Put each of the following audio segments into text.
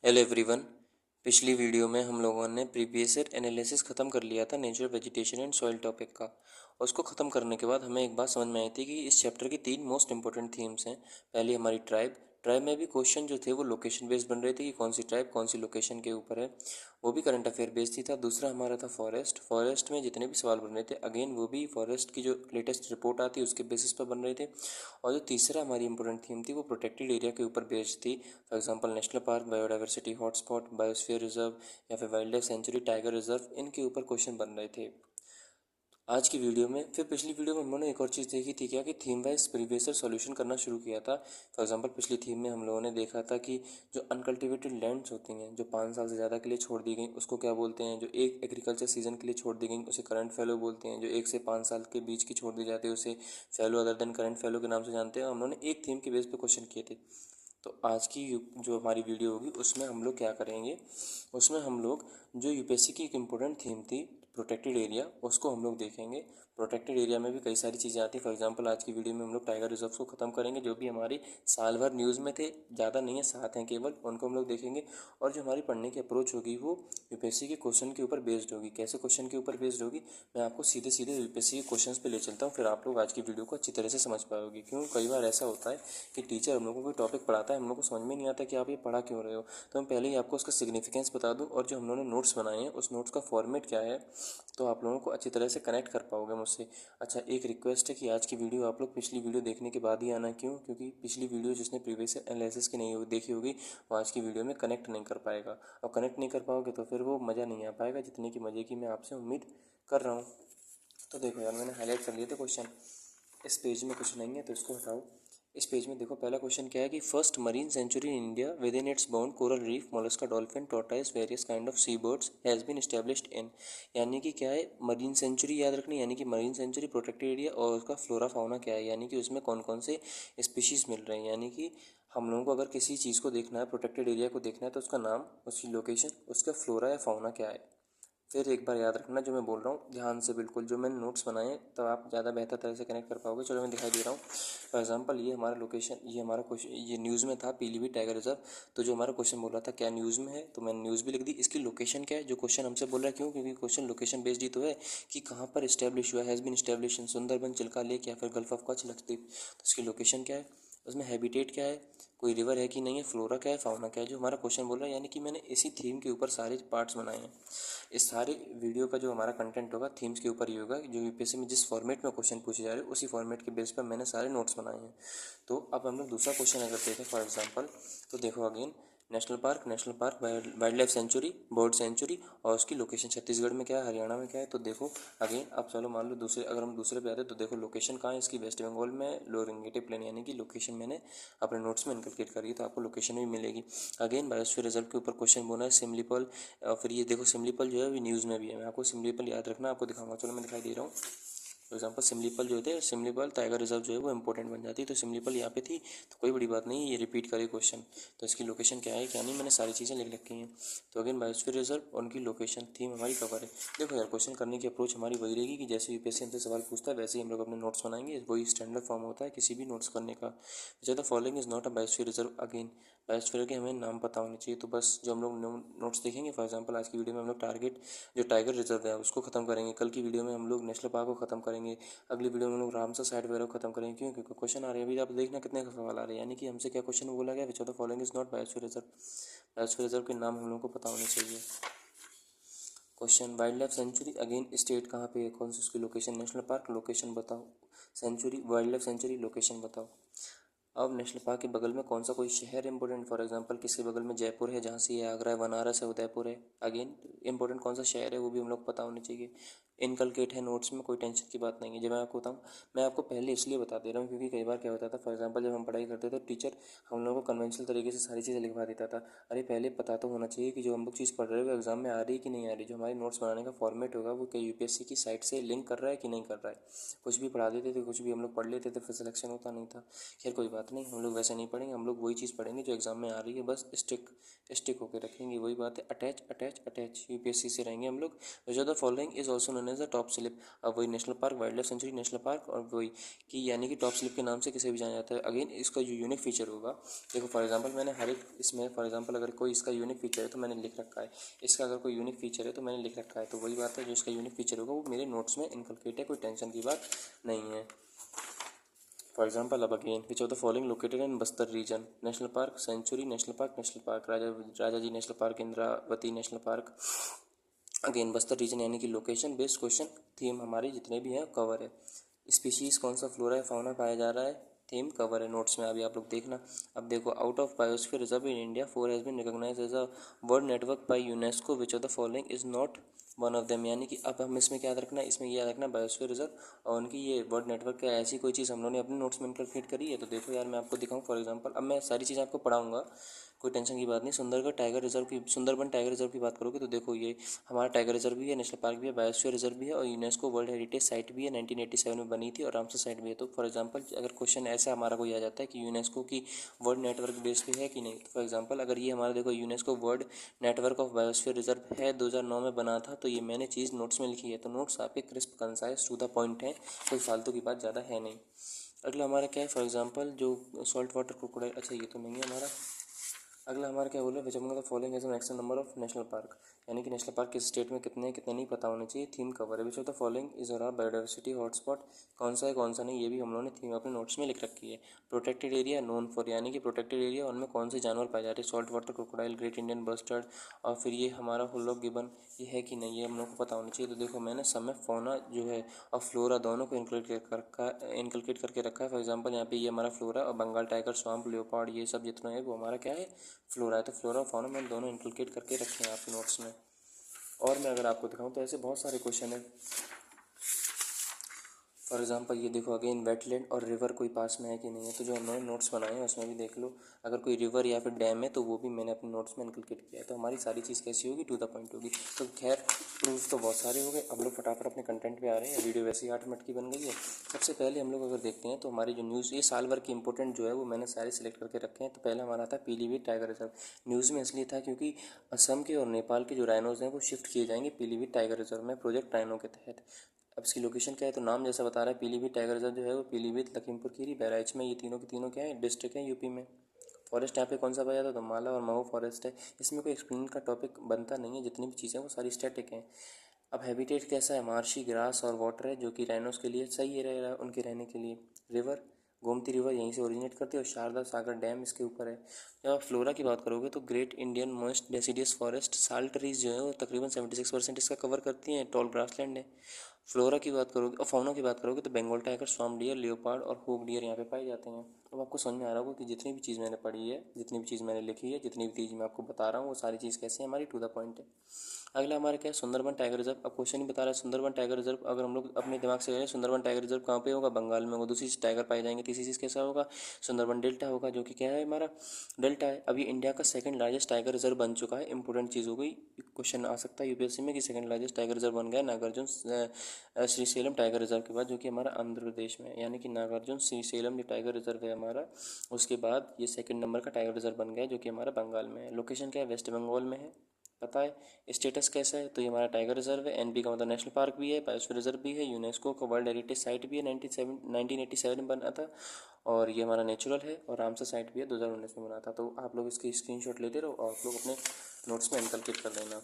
Hello everyone. पिछली video में हम लोगों ने प्रीवियस ईयर एनालिसिस ख़त्म कर लिया था nature vegetation and soil topic का। और उसको ख़त्म करने के बाद हमें एक बात समझ में आई थी कि इस चैप्टर की तीन मोस्ट इंपॉर्टेंट थीम्स हैं। पहली हमारी ट्राइब। ट्राइब में भी क्वेश्चन जो थे वो लोकेशन बेस्ड बन रहे थे कि कौन सी ट्राइब कौन सी लोकेशन के ऊपर है, वो भी करंट अफेयर बेस्ड ही था। दूसरा हमारा था फॉरेस्ट। फॉरेस्ट में जितने भी सवाल बन रहे थे अगेन वो भी फॉरेस्ट की जो लेटेस्ट रिपोर्ट आती है उसके बेसिस पर बन रहे थे। और जो तीसरा हमारी इंपॉर्टेंट थीम थी वो प्रोटेक्टेड एरिया के ऊपर बेस्ड थी। For example national park, biodiversity hotspot, biosphere reserve या फिर wild life sanctuary, tiger reserve, इनके ऊपर क्वेश्चन बन रहे थे आज की वीडियो में। फिर पिछली वीडियो में हम लोगों ने एक और चीज़ देखी थी क्या कि theme wise previous year solution करना शुरू किया था। फॉर एग्जांपल पिछली थीम में हम लोगों ने देखा था कि जो अनकल्टिवेटेड लैंड्स होती हैं जो 5 साल से ज़्यादा के लिए छोड़ दी गई उसको क्या बोलते हैं, जो एक एग्रीकल्चर सीजन के लिए छोड़ दी गई उसे करंट फैलो बोलते हैं, जो 1 से 5 साल के बीच की छोड़ दी जाती है उसे फैलो अदर देन करंट फैलो के नाम से जानते हैं। हम लोगों ने एक थीम के बेस पे क्वेश्चन किए थे। तो आज की जो हमारी वीडियो होगी उसमें हम लोग क्या करेंगे, उसमें हम लोग जो यूपीएससी की एक इम्पोर्टेंट थीम थी प्रोटेक्टेड एरिया उसको हम लोग देखेंगे। प्रोटेक्टेड एरिया में भी कई सारी चीज़ें आती हैं। फॉर एग्जांपल आज की वीडियो में हम लोग टाइगर रिजर्व को ख़त्म करेंगे जो भी हमारे साल भर न्यूज़ में थे, ज़्यादा नहीं है, 7 हैं केवल, उनको हम लोग देखेंगे। और जो हमारी पढ़ने की अप्रोच होगी वो यूपीएससी के क्वेश्चन के ऊपर बेस्ड होगी। कैसे क्वेश्चन के ऊपर बेस्ड होगी, मैं आपको सीधे सीधे यूपीएससी के क्वेश्चन पे ले चलता हूँ, फिर आप लोग आज की वीडियो को अच्छी तरह से समझ पाओगे। क्यों कई बार ऐसा होता है कि टीचर हम लोगों को टॉपिक पढ़ाता है, हम लोग को समझ में नहीं आता कि आप ये पढ़ा क्यों रहे हो। तो मैं पहले ही आपको उसका सिग्निफिकेंस बता दूं और जो हम लोगों ने नोट्स बनाए हैं उस नोट्स का फॉर्मेट क्या है, तो आप लोगों को अच्छी तरह से कनेक्ट कर पाओगे मुझसे। अच्छा, एक रिक्वेस्ट है कि आज की वीडियो आप लोग पिछली वीडियो देखने के बाद ही आना। क्यों? क्योंकि पिछली वीडियो जिसने प्रीवियस एनालिसिस की नहीं देखी होगी वो आज की वीडियो में कनेक्ट नहीं कर पाएगा, और कनेक्ट नहीं कर पाओगे तो फिर वो मज़ा नहीं आ पाएगा जितने की मज़े की मैं आपसे उम्मीद कर रहा हूँ। तो देखो यार, मैंने हाईलाइट कर लिए थे क्वेश्चन। इस पेज में कुछ नहीं है तो इसको हटाओ। इस पेज में देखो पहला क्वेश्चन क्या है कि first marine sanctuary in India within its bound coral reef mollusca dolphin tortoise various kind of sea birds has been established in. यानी कि क्या है मरीन सेंचुरी, याद रखनी, यानी कि मरीन सेंचुरी प्रोटेक्टेड एरिया और उसका फ्लोरा फाउना क्या है, यानी कि उसमें कौन कौन से स्पीशीज़ मिल रहे हैं। यानी कि हम लोगों को अगर किसी चीज़ को देखना है, प्रोटेक्टेड एरिया को देखना है, तो उसका नाम, उसकी लोकेशन, उसका फ्लोरा या फाउना क्या है। फिर एक बार याद रखना जो मैं बोल रहा हूँ ध्यान से, बिल्कुल जो मैंने नोट्स बनाए हैं तो आप ज़्यादा बेहतर तरह से कनेक्ट कर पाओगे। चलो मैं दिखाई दे रहा हूँ। फॉर एग्जांपल ये हमारा लोकेशन, ये हमारा क्वेश्चन, ये न्यूज़ में था पीलीभीत टाइगर रिजर्व। तो जो हमारा क्वेश्चन बोल रहा था क्या न्यूज़ में है, तो मैंने न्यूज़ भी लिख दी। इसकी लोकेशन क्या है, जो क्वेश्चन हमसे बोल रहा है, क्यों? क्योंकि क्वेश्चन लोकेशन बेस्ड ही तो है कि कहाँ पर इस्टेब्लिश हुआ, has been establish in Sundarban, Chilka lake या फिर गल्फ ऑफ कच्छ, लक्षद्वीप। तो इसकी लोकेशन क्या है, उसमें हैबिटेट क्या है, कोई रिवर है कि नहीं है, फ्लोरा क्या है, फाउना क्या है, जो हमारा क्वेश्चन बोल रहा है। यानी कि मैंने इसी थीम के ऊपर सारे पार्ट्स बनाए हैं। इस सारे वीडियो का जो हमारा कंटेंट होगा थीम्स के ऊपर ही होगा। जो यूपीएससी में जिस फॉर्मेट में क्वेश्चन पूछे जा रहे हैं उसी फॉर्मेट के बेस पर मैंने सारे नोट्स बनाए हैं। तो अब हम लोग दूसरा क्वेश्चन अगर देखें फॉर एग्जांपल, तो देखो again national park, wild life sanctuary, bird sanctuary, और उसकी लोकेशन छत्तीसगढ़ में क्या है, हरियाणा में क्या है। तो देखो अगेन, अब चलो मान लो दूसरे, अगर हम दूसरे पे आते तो देखो लोकेशन कहाँ है इसकी, वेस्ट बंगाल में लोरिंगेटे प्लेन, यानी कि लोकेशन मैंने अपने नोट्स में इनकलकेट करी है तो आपको लोकेशन भी मिलेगी। अगेन बायोस्फीयर रिजर्व के ऊपर क्वेश्चन बोला है सिमलीपल। और फिर ये देखो सिमलीपल जो है अभी न्यूज़ में भी है, मैं आपको सिमलीपल याद रखना, आपको दिखाऊंगा। चलो मैं दिखाई दे रहा हूँ। फॉर एग्जाम्पल सिमलीपल जो थे, सिमलीपल टाइगर रिजर्व जो है वो इंपॉर्टेंट बन जाती है। तो सिमलीपल यहाँ पे थी तो कोई बड़ी बात नहीं, ये रिपीट करे क्वेश्चन। तो इसकी लोकेशन क्या है क्या नहीं, मैंने सारी चीज़ें लिख रखी हैं। तो अगेन बायोस्फीयर रिजर्व, उनकी लोकेशन, थीम हमारी कवर है। देखो यार, क्वेश्चन करने की अप्रोच हमारी वही रहेगी कि जैसे यूपीएससी हमसे सवाल पूछता है वैसे ही हम लोग अपने नोट्स बनाएंगे, वही स्टैंडर्ड फॉर्म होता है किसी भी नोट्स करने का। ज़्यादा following is not a biosphere reserve. Again biosphere के हमें नाम पता होने चाहिए। तो बस जो हम लोग नोट्स देखेंगे, फॉर एग्जाम्पल आज की वीडियो में हम लोग टारगेट जो टाइगर रिजर्व है उसको खत्म करेंगे, कल की वीडियो में हम लोग नेशनल पार्क को खत्म करेंगे, अगली वीडियो में हम लोग रामसर साइट वगैरह को खत्म करेंगे। क्यों? क्योंकि क्वेश्चन आ रहे हैं अभी, आप देखना कितने का सवाल आ रहे हैं। यानी कि हमसे क्या क्वेश्चन बोला गया, which of the following is not biosphere reserve. Biosphere reserve के नाम हम लोगों को पता होने चाहिए। Question wild life sanctuary, again state कहाँ पे है, कौन सी उसकी लोकेशन, नेशनल पार्क लोकेशन बताओ, sanctuary wild life sanctuary location बताओ। अब नेशनल पार्क के बगल में कौन सा कोई शहर इंपॉर्टेंट, फॉर एग्जांपल किसके बगल में जयपुर है, जहाँ से ये आगरा है, बनारस है, उदयपुर है। अगेन इंपॉर्टेंट कौन सा शहर है वो भी हम लोग पता होनी चाहिए। इनकलकेट है नोट्स में, कोई टेंशन की बात नहीं है। जब मैं आपको बताऊँ, मैं आपको पहले इसलिए बता दे रहा हूँ क्योंकि कई बार क्या होता था, फॉर एग्जांपल जब हम पढ़ाई करते थे तो टीचर हम लोगों को कन्वेंशनल तरीके से सारी चीज़ें लिखवा देता था। अरे पहले पता तो होना चाहिए कि जो हम लोग चीज़ पढ़ रहे हैं वो एग्जाम में आ रही है कि नहीं आ रही, जो हमारे नोट्स बनाने का फॉर्मेट होगा वो क्या यूपीएससी की साइट से लिंक कर रहा है कि नहीं कर रहा है। कुछ भी पढ़ा देते थे, कुछ भी हम लोग पढ़ लेते थे, फिर सिलेक्शन होता नहीं था। खैर कोई बात नहीं, हम लोग वैसे नहीं पढ़ेंगे, हम लोग वही चीज़ पढ़ेंगे जो एग्जाम में आ रही है, बस स्टिक स्टिक होकर रखेंगे। वही बात है, अटैच अटैच अटैच, यूपीएससी से रहेंगे हम लोग। Which of the following is also known as the Top Slip. अब वही national park, wild life sanctuary, national park और वही कि यानी कि टॉप स्लिप के नाम से किसे भी जाना जाता है। अगेन इसका जो यूनिक फीचर होगा, देखो फॉर एग्जांपल मैंने हर एक इसमें फॉर एग्जांपल अगर कोई इसका यूनिक फीचर है तो मैंने लिख रखा है, इसका अगर कोई यूनिक फीचर है तो मैंने लिख रखा है। तो वही बात है, जो इसका यूनिक फीचर होगा वो मेरे नोट्स में इनकलकेट है, कोई टेंशन की बात नहीं है। फॉर एग्जाम्पल अब again which of the following located in Bastar region, national park, sanctuary, national park Rajaji national park, Indravati national park. Again Bastar region यानी कि लोकेशन बेस्ड क्वेश्चन, थीम हमारी जितने भी हैं कवर है। स्पीशीज कौन सा फ्लोरा या फाउना पाया जा रहा है, थीम कवर है नोट्स में, अभी आप लोग देखना। अब देखो out of biosphere reserve in India 4 has been recognised as a world network by UNESCO, which of the following is not one of them. यानी कि अब हम इसमें क्या याद रखना है, इसमें ये याद रखना बायोस्फीयर रिजर्व और उनकी ये वर्ल्ड नेटवर्क का ऐसी कोई चीज़ हम लोगों ने अपने नोट्स में इंक्लूड करी है। तो देखो यार मैं आपको दिखाऊं फॉर एग्जांपल, अब मैं सारी चीज़ें आपको पढ़ाऊंगा, कोई टेंशन की बात नहीं। सुंदरबन टाइगर रिजर्व की बात करोगे तो देखो ये हमारा टाइगर रिजर्व भी है, नेशनल पार्क भी है, बायोस्फीयर रिजर्व भी है और यूनेस्को वर्ल्ड हेरिटेज साइट भी है, 1987 में बनी थी और रामसर साइट भी है। तो फॉर एग्जांपल अगर क्वेश्चन ऐसा हमारा कोई आ जाता है कि यूनेस्को की वर्ल्ड नेटवर्क बेस पे है कि नहीं, तो फॉर एग्जांपल अगर ये हमारा देखो UNESCO world network of biosphere reserve है, 2009 में बना था, तो ये मैंने चीज़ नोट्स में लिखी है। तो नोट्स आपके crisp concise to the point है, कोई फालतू की बात ज़्यादा है नहीं। अगला हमारा क्या है, फॉर एग्जांपल जो सॉल्ट वाटर क्रोकोडाइल, अच्छा ये तो नहीं है हमारा। अगला हमारा क्या बोला, which among the following as maximum number of national park, यानी कि नेशनल पार्क किस स्टेट में कितने कितने नहीं पता होने चाहिए, थीम कवर है। विच ऑफ द फॉलोइंग इज और बायोडाइवर्सिटी हॉटस्पॉट, कौन सा है कौन सा नहीं, ये भी हम लोगों ने थीम अपने नोट्स में लिख रखी है। प्रोटेक्टेड एरिया नोन फॉर, यानी कि प्रोटेक्टेड एरिया उनमें कौन से जानवर पाए जाते हैं, salt water crocodile, great Indian bustard और फिर ये हमारा हुलॉक गिबन, ये है कि नहीं, ये हम लोग को पता होना चाहिए। तो देखो मैंने सब में फौना जो है और फ्लोरा दोनों को इनकलकेट करके रखा है। फॉर एग्जांपल यहाँ पे ये हमारा फ्लोरा और बंगाल टाइगर, स्वाम्प लियोपार्ड, ये सब जितना है वो हमारा क्या है, फ्लोरा है। तो फ्लोरा और फाउना मैंने दोनों इंक्लूड करके रखे हैं आपके नोट्स में। और मैं अगर आपको दिखाऊं तो ऐसे बहुत सारे क्वेश्चन है। फॉर एग्जांपल ये देखो अगेन वेटलैंड और रिवर कोई पास में है कि नहीं है, तो जो हमने नोट्स बनाए हैं उसमें भी देख लो, अगर कोई रिवर या फिर डैम है तो वो भी मैंने अपने नोट्स में इंक्लूड किया है। तो हमारी सारी चीज़ कैसी होगी, टू द पॉइंट होगी। तो खैर प्रूफ तो बहुत सारे हो गए, अब लोग फटाफट अपने कंटेंट पे आ रहे हैं। वीडियो वैसे ही 8 मिनट की बन गई है। सबसे पहले हम लोग अगर देखते हैं तो हमारी जो न्यूज़ ये साल भर की इंपॉर्टेंट जो है वो मैंने सारे सिलेक्ट करके रखे हैं। तो पहला हमारा था पीलीभीत टाइगर रिजर्व, न्यूज़ में इसलिए था क्योंकि असम के और नेपाल के जो राइनोज हैं वो शिफ्ट किए जाएंगे पीलीभीत टाइगर रिजर्व में प्रोजेक्ट राइनो के तहत। अब इसकी लोकेशन क्या है, तो नाम जैसा बता रहा है पीलीभीत टाइगर रिजर्व जो है वो पीलीभीत, लखीमपुर खीरी, बहराइच में, ये तीनों के तीनों क्या है, डिस्ट्रिक्ट हैं यूपी में। फॉरेस्ट यहाँ पे कौन सा पाया जाता है, तो माला और महू फॉरेस्ट है। इसमें कोई एक्सप्लेन का टॉपिक बनता नहीं है, जितनी भी चीज़ें वो सारी स्टैटिक हैं। अब हैबिटेट कैसा है, मार्शी ग्रास और वाटर है, जो कि राइनोस के लिए सही है रहेगा उनके रहने के लिए। रिवर गोमती रिवर यहीं से ओरिजिनेट करती है और शारदा सागर डैम इसके ऊपर है। जब आप फ्लोरा की बात करोगे तो great Indian most deciduous forest, साल ट्रीज जो है वो तकरीबन 76% इसका कवर करती हैं, टॉल ग्रासलैंड है। फ्लोरा की बात करोगे और फाउना की बात करोगे तो बंगाल टाइगर, स्वाम डियर, लियोपार्ड और होक डियर यहाँ पे पाए जाते हैं। अब आपको समझ में आ रहा होगा कि जितनी भी चीज़ मैंने पढ़ी है, जितनी भी चीज़ मैंने लिखी है, जितनी भी चीज़ मैं आपको बता रहा हूँ वो सारी चीज़ कैसे है, हमारी टू द पॉइंट है। अगला हमारा क्या है, सुंदरबन टाइगर रिजर्व। अब क्वेश्चन ही बता रहा है सुंदरबन टाइगर रिजर्व, अगर हम लोग अपने दिमाग से कहें सुंदरबन टाइगर रिजर्व कहाँ पे होगा, बंगाल में होगा। दूसरी चीज़ टाइगर पाए जाएंगे, तीसरी चीज़ कैसा होगा, सुंदरबन डेल्टा होगा, जो कि क्या है हमारा डेल्टा है। अभी इंडिया का सेकंड लार्जेस्ट टाइगर रिजर्व बन चुका है, इंपॉर्टेंट चीज़ हो गई। क्वेश्चन आ सकता है यूपीएससी में कि सेकंड लार्जेस्ट टाइगर रिजर्व बन गया नागार्जुन श्रीशैलम टाइगर रिजर्व के बाद, जो कि हमारा आंध्र प्रदेश में है। यानी कि नागार्जुन श्रीशैलम जो टाइगर रिजर्व है हमारा, उसके बाद ये सेकंड नंबर का टाइगर रिजर्व बन गया, जो कि हमारा बंगाल में है। लोकेशन क्या है, वेस्ट बंगाल में है, पता है। स्टेटस कैसा है, तो ये हमारा टाइगर रिजर्व है, एनपी का मतलब नेशनल पार्क भी है, बायोस्फीयर रिजर्व भी है, यूनेस्को का वर्ल्ड हेरिटेज साइट भी है, 1987 में बना था, और ये हमारा नेचुरल है, और रामसर साइट भी है, 2019 में बना था। तो आप लोग इसकी स्क्रीनशॉट लेते रहो और आप लोग अपने नोट्स में इनकलकेट कर देना।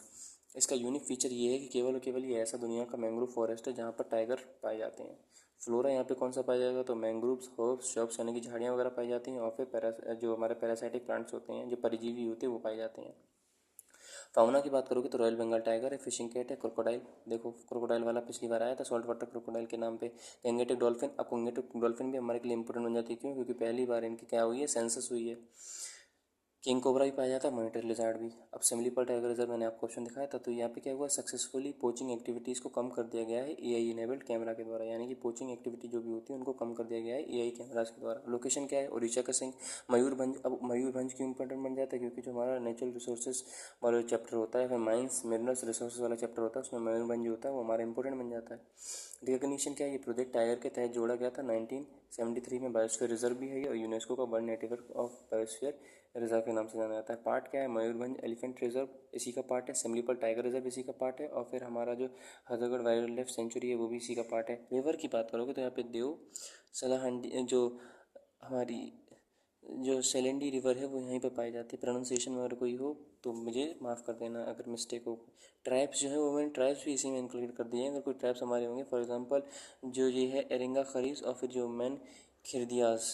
इसका यूनिक फीचर ये है कि केवल और केवल ये ऐसा दुनिया का मैंग्रोव फॉरेस्ट है जहाँ पर टाइगर पाए जाते हैं। फ्लोरा यहाँ पे कौन सा पाया जाएगा, तो मैंग्रोव्स, हर्ब्स, शब्स यानी कि झाड़ियाँ वगैरह पाई जाती हैं, और फिर जो हमारे पैरासाइटिक प्लांट्स होते हैं, जो परजीवी होते हैं, वो पाए जाते हैं। फाउना की बात करोगे तो रॉयल बंगाल टाइगर है, फिशिंग कैट है, क्रोकोडाइल, देखो क्रोकोडाइल वाला पिछली बार आया था सॉल्ट वाटर क्रोकोडाइल के नाम पे। गंगेटिक डॉल्फिन, अब गंगेटिक डॉल्फिन भी हमारे के लिए इंपॉर्टेंट बन जाती है, क्यों, क्योंकि पहली बार इनकी क्या हुई है, सेंसस हुई है। किंग कोबरा भी पाया जाता है, मॉनिटर लिजार्ड भी। अब सिमली पर टाइगर रिजर्व मैंने आपको ऑप्शन दिखाया था, तो यहाँ पे क्या हुआ, सक्सेसफुली पोचिंग एक्टिविटीज़ को कम कर दिया गया है एआई इनेबल्ड कैमरा के द्वारा, यानी कि पोचिंग एक्टिविटी जो भी होती है उनको कम कर दिया गया है एआई कैमराज के द्वारा। लोकेशन क्या है, उड़ीसा का सिंह, मयूरभंज। अब मयूरभंज क्यों इंपॉर्टेंट बन जाता है, क्योंकि जो हमारा नेचुरल रिसोर्सेज वाला चैप्टर होता है, फिर माइंस मिनरल्स रिसोर्सेज वाला चैप्टर होता है, उसमें मयूरभंज जो होता है वो हमारा इंपॉर्टेंट बन जाता है। रिकग्निशन क्या है, ये प्रोजेक्ट टाइगर के तहत जोड़ा गया था 1973 में, बायोस्फीयर रिजर्व भी है ये, और यूनेस्को का world network of biosphere reserve के नाम से जाना जाता है। पार्ट क्या है, मयूरभंज एलिफेंट रिजर्व इसी का पार्ट है, सिमलीपाल टाइगर रिजर्व इसी का पार्ट है, और फिर हमारा जो हथरगढ़ वाइल्ड लाइफ सेंचुरी है वो भी इसी का पार्ट है। रिवर की बात करोगे तो यहाँ पे देव सलाहंडी जो हमारी जो सेलेंडी रिवर है वो यहीं पे पाई जाती है। प्रोनाउंसिएशन में अगर कोई हो तो मुझे माफ़ कर देना अगर मिस्टेक हो। ट्राइब्स जो है वो मैंने ट्राइब्स भी इसी में इंक्लूड कर दिए हैं। अगर कोई ट्राइब्स हमारे होंगे, फॉर एग्जांपल जो ये है एरिंगा खरीस और फिर जो मैन खिरदियाज,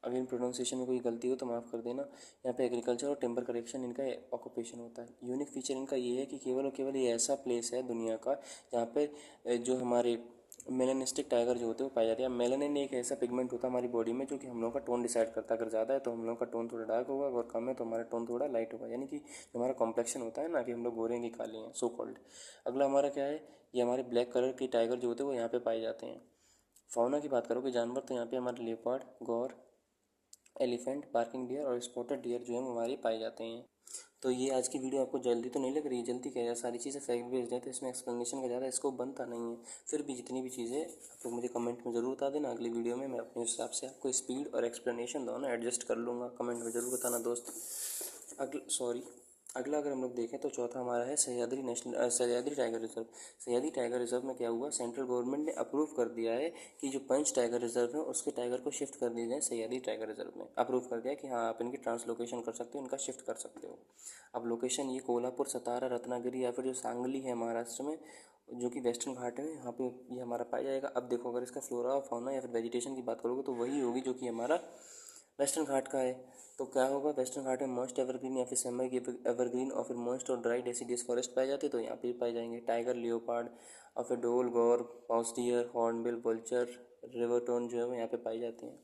अगर इन प्रोनाउंसिएशन में कोई गलती हो तो माफ़ कर देना। यहाँ पे एग्रीकल्चर और टिम्बर कलेक्शन इनका ऑक्यूपेशन होता है। यूनिक फीचर इनका ये है कि केवल और केवल ये ऐसा प्लेस है दुनिया का जहाँ पे जो हमारे मेलानिस्टिक टाइगर जो होते हैं वो पाए जाते हैं। मेलानिन एक ऐसा पिगमेंट होता है हमारी बॉडी में जो कि हम लोगों का टोन डिसाइड करता है। अगर ज़्यादा है तो हम लोगों का टोन थोड़ा डार्क होगा, अगर कम है तो हमारा टोन थोड़ा लाइट होगा, यानी कि जो हमारा कॉम्प्लेक्शन होता है ना, कि हम लोग गोरे हैं कि काले हैं, सो कॉल्ड। अगला हमारा क्या है, ये हमारे ब्लैक कलर के टाइगर जो होते हैं वो यहाँ पे पाए जाते हैं। फाउना की बात करोगे जानवर, तो यहाँ पे हमारे लेपर्ड, गौर, एलिफेंट, बार्किंग डियर और स्पॉटेड डियर जो है वो हमारे पाए जाते हैं। तो ये आज की वीडियो आपको जल्दी तो नहीं लग रही है, जल्दी क्या है, सारी चीज़ें फैक्ट बेस्ड है तो इसमें एक्सप्लेनेशन का ज़्यादा स्कोप बनता नहीं है। फिर भी जितनी भी चीज़ें आप लोग मुझे कमेंट में ज़रूर बता देना, अगली वीडियो में मैं अपने हिसाब से आपको स्पीड और एक्सप्लेनेशन दोनों एडजस्ट कर लूँगा। कमेंट में ज़रूर बताना दोस्त। अगला अगर हम लोग देखें तो चौथा हमारा है Sahyadri tiger reserve. Sahyadri tiger reserve में क्या हुआ, सेंट्रल गवर्नमेंट ने अप्रूव कर दिया है कि जो पंच टाइगर रिजर्व है उसके टाइगर को शिफ्ट कर दिया जाए सह्याद्री टाइगर रिजर्व में। अप्रूव कर दिया कि हाँ आप इनकी ट्रांसलोकेशन कर सकते हो, इनका शिफ्ट कर सकते हो। अब लोकेशन ये कोल्हापुर, सतारा, रत्नागिरी या फिर जो सांगली है महाराष्ट्र में, जो कि वेस्टर्न घाट है, यहाँ पे ये हमारा पाया जाएगा। अब देखो अगर इसका फ्लोरा और फौना या फिर वेजिटेशन की बात करोगे तो वही होगी जो कि हमारा वेस्टर्न घाट का है। तो क्या होगा, वेस्टर्न घाट में मॉइस्ट एवरग्रीन या फिर सेमी एवरग्रीन और फिर मॉइस्ट और ड्राई डेसिडियस फॉरेस्ट पाए जाते हैं, तो यहाँ पे पाए जाएंगे टाइगर, लियोपार्ड और फिर ढोल, गौर, माउस डियर, हॉर्नबिल, वल्चर, रिवरटोन जो है वो यहाँ पे पाई जाती हैं।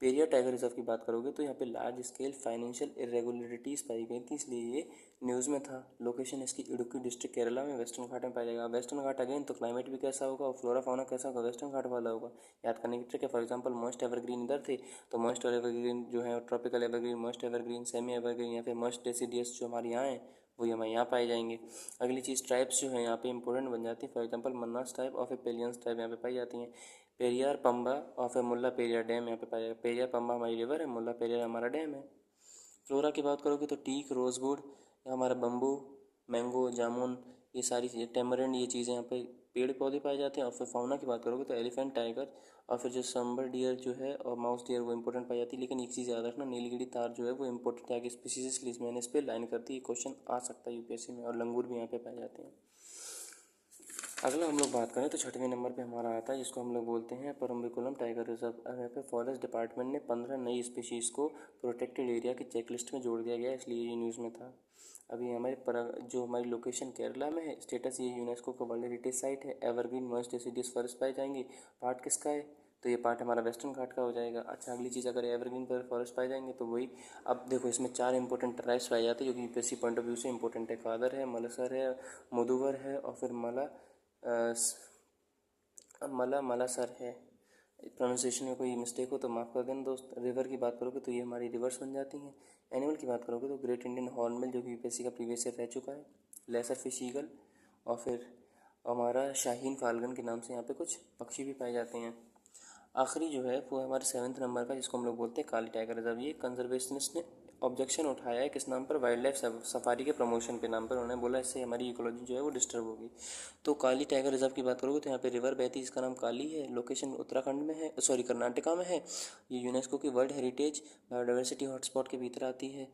पेरियार टाइगर रिजर्व की बात करोगे तो यहाँ पे लार्ज स्केल फाइनेंशियल इरेगुलरिटीज़ पाई गई थी, इसलिए ये न्यूज़ में था। लोकेशन इसकी इडुक्की डिस्ट्रिक्ट केरला में वेस्टर्न घाट में पाया जाएगा। वेस्टर्न घाट अगेन तो क्लाइमेट भी कैसा होगा और फ्लोरा फाउना कैसा होगा, वेस्टर्न घाट वाला होगा। याद करने की ट्रिक है, फॉर एग्जांपल मॉइस्ट एवरग्रीन इधर थे तो मॉइस्ट और एवरग्रीन जो है tropical evergreen, moist evergreen, semi evergreen या फिर मॉइस्ट डेसिडियस जो हमारे यहाँ है वो हमारे यहाँ पाए जाएंगे। अगली चीज़ ट्राइब्स जो है यहाँ पे इंपॉर्टेंट बन जाती है। फॉर एग्जांपल मन्नास ट्राइब और फिर पेलियंस ट्राइब यहाँ पे पाई जाती हैं। पेरियार, पंबा और फिर मुल्ला पेरियार डैम यहाँ पे पाया जाएगा। पेरियार पंबा हमारी रिवर है, मुल्ला पेरियार हमारा डैम है। फ्लोरा की बात करोगे तो टीक, रोजवुड, हमारा बम्बू, मैंगो, जामुन, ये सारी चीज़ें, टेमरेंड, ये चीज़ें यहाँ पे पेड़ पौधे पाए जाते हैं। और फिर फाउना की बात करोगे तो एलिफेंट, टाइगर और फिर जो संबर डियर जो है और माउस डियर वो इंपॉर्टेंट पाई जाती है। लेकिन एक चीज़ याद रखना, नीलगिरी तार जो है वो इंपॉर्टेंट है, स्पीसीज इसलिए मैंने इस पर लाइन कर दी, क्वेश्चन आ सकता है यूपीएससी में। और लंगूर भी यहाँ पे पाए जाते हैं। अगला हम लोग बात करें तो छठवें नंबर पे हमारा आता है जिसको हम लोग बोलते हैं परम्बिकुलम टाइगर रिजर्व। अब यहाँ पे फॉरेस्ट डिपार्टमेंट ने 15 नई स्पीशीज़ को प्रोटेक्टेड एरिया की चेकलिस्ट में जोड़ दिया गया, इसलिए ये न्यूज़ में था। अभी जो हमारी लोकेशन केरला में है, स्टेटस ये यूनेस्को का वर्ल्ड हेरिटेज साइट है। एवरग्रीन मॉइस्ट डेसिडियस फॉरेस्ट पाए जाएंगे। पार्ट किसका है, तो ये पार्ट हमारा वेस्टर्न घाट का हो जाएगा। अच्छा अगली चीज़, अगर एवरग्रीन पर फॉरेस्ट पाए जाएंगे तो वही, अब देखो इसमें 4 इंपॉर्टेंट ट्राइब्स पाए जाते हैं जो कि यूपीएससी पॉइंट ऑफ व्यू से इंपॉर्टेंट है। कादर है, मलसर है, मुदुवर है और फिर मला सर है। प्रोनाउंसिएशन में कोई मिस्टेक हो तो माफ़ कर देना दोस्त। रिवर की बात करोगे तो ये हमारी रिवर्स बन जाती हैं। एनिमल की बात करोगे तो ग्रेट इंडियन हॉर्नबिल जो कि यूपीएससी का प्रीवियस ईयर रह चुका है, लेसर फिश ईगल और फिर हमारा शाहीन फाल्गन के नाम से यहाँ पे कुछ पक्षी भी पाए जाते हैं। आखिरी जो है वो हमारे 7वें नंबर का जिसको हम लोग बोलते हैं काली टाइगर रिजर्व। ये कंजर्वेशनिस्ट ने ऑब्जेक्शन उठाया है किस नाम पर, वाइल्ड लाइफ सफारी के प्रमोशन के नाम पर। उन्होंने बोला इससे हमारी इकोलॉजी जो है वो डिस्टर्ब होगी। तो काली टाइगर रिजर्व की बात करोगे तो यहाँ पे रिवर बहती है, इसका नाम काली है। लोकेशन उत्तराखंड में है, सॉरी कर्नाटका में है। ये यूनेस्को की वर्ल्ड हेरिटेज बायोडाइवर्सिटी हॉटस्पॉट के भीतर आती है।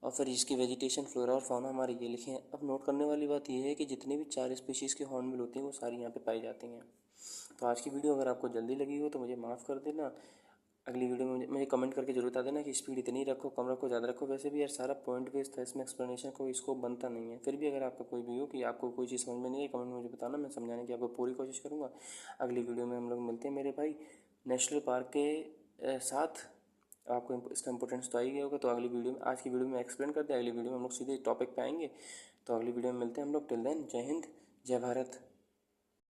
और फिर इसकी वेजिटेशन, फ्लोरा और फाउना हमारे ये लिखे हैं। अब नोट करने वाली बात यह है कि जितनी भी 4 स्पीशीज़ की हॉर्नबिल होती हैं वो सारी यहाँ पे पाई जाती हैं। तो आज की वीडियो अगर आपको जल्दी लगी हो तो मुझे माफ़ कर देना। अगली वीडियो में मुझे कमेंट करके जरूर बता देना कि स्पीड इतनी रखो, कम रखो, ज़्यादा रखो। वैसे भी यार सारा पॉइंट बेस्ड था, इसमें एक्सप्लेनेशन कोई स्कोप बनता नहीं है। फिर भी अगर आपका कोई भी हो कि आपको कोई चीज़ समझ में नहीं है, कमेंट में मुझे बताना, मैं समझाने की आपको पूरी कोशिश करूँगा। अगली वीडियो में हम लोग मिलते हैं मेरे भाई नेशनल पार्क के साथ। आपको इसका इंपॉर्टेंस तो आ ही गया होगा। तो अगली वीडियो में, आज की वीडियो में एक्सप्लेन करते हैं, अगली वीडियो में हम लोग सीधे टॉपिक पे आएंगे। तो अगली वीडियो में मिलते हैं हम लोग। टिल देन जय हिंद, जय भारत।